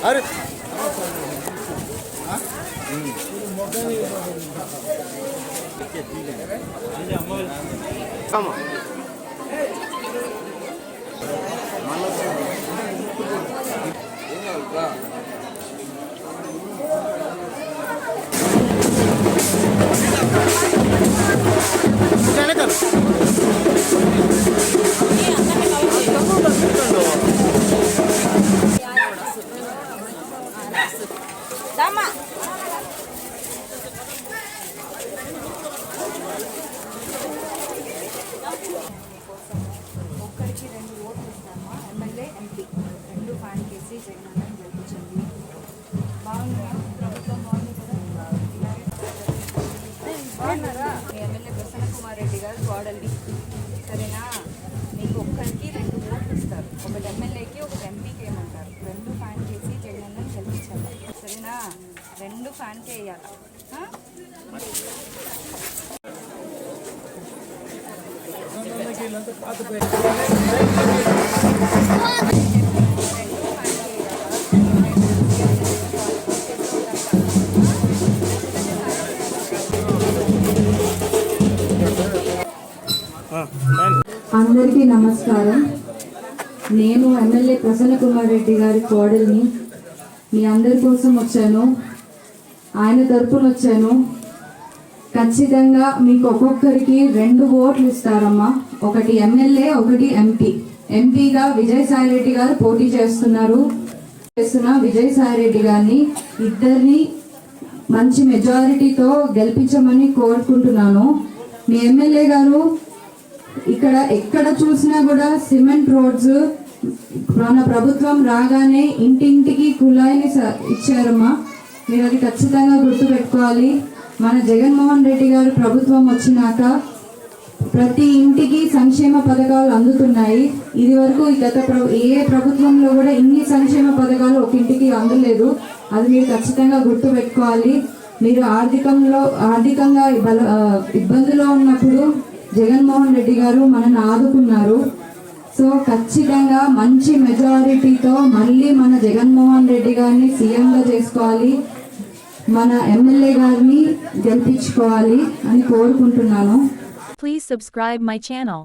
अरे अरे ఒక్కరికి 2 ఓట్లు ఇస్తామా ఎమ్మెల్యే ఎంపీ 2 ఫ్యాన్ కేసి జగన్ గెలిపించండి. బాగుందా ప్రభుత్వం? బాగుంది కదా. బాగున్నారా? మీ ఎమ్మెల్యే ప్రసన్న కుమార్ రెడ్డి గారు కోడల్ని, సరేనా? మీకు ఒక్కరికి 2 ఓట్లు ఇస్తారు. ఒకటి ఎమ్మెల్యేకి ఒకటి ఎంపీకి ఏమంటారు. 2 ఫ్యాన్ కేసి జగన్ గెలిపించాలి, సరేనా? 2 ఫ్యాన్కే వేయాలి. అందరికీ నమస్కారం. నేను ఎమ్మెల్యే ప్రసన్న కుమార్ రెడ్డి గారి కోడల్ని. మీ అందరి కోసం వచ్చాను, ఆయన తరపున వచ్చాను. ఖచ్చితంగా మీకు ఒక్కొక్కరికి 2 ఓట్లు ఇస్తారమ్మా. ఒకటి ఎమ్మెల్యే, ఒకటి ఎంపీ. ఎంపీగా విజయసాయిరెడ్డి గారు పోటీ చేస్తున్నారు. విజయసాయిరెడ్డి గారిని ఇద్దరిని మంచి మెజారిటీతో గెలిపించమని కోరుకుంటున్నాను. మీ ఎమ్మెల్యే గారు ఇక్కడ ఎక్కడ చూసినా కూడా సిమెంట్ రోడ్స్, మన ప్రభుత్వం రాగానే ఇంటింటికి కుళాయిని ఇచ్చారమ్మా. మీరు అది ఖచ్చితంగా గుర్తుపెట్టుకోవాలి. మన జగన్మోహన్ రెడ్డి గారు ప్రభుత్వం వచ్చినాక ప్రతి ఇంటికి సంక్షేమ పథకాలు అందుతున్నాయి. ఇది వరకు ఏ ప్రభుత్వంలో కూడా ఇన్ని సంక్షేమ పథకాలు ఒక ఇంటికి అందలేదు. అది మీరు ఖచ్చితంగా గుర్తుపెట్టుకోవాలి. మీరు ఆర్థికంగా ఇబ్బందులో ఉన్నప్పుడు జగన్మోహన్ రెడ్డి గారు మనల్ని ఆదుకున్నారు. సో ఖచ్చితంగా మంచి మెజారిటీతో మళ్ళీ మన జగన్మోహన్ రెడ్డి గారిని సీఎంగా చేసుకోవాలి, మన ఎమ్మెల్యే గారిని గెలిపించుకోవాలి అని కోరుకుంటున్నాను. Please subscribe my channel.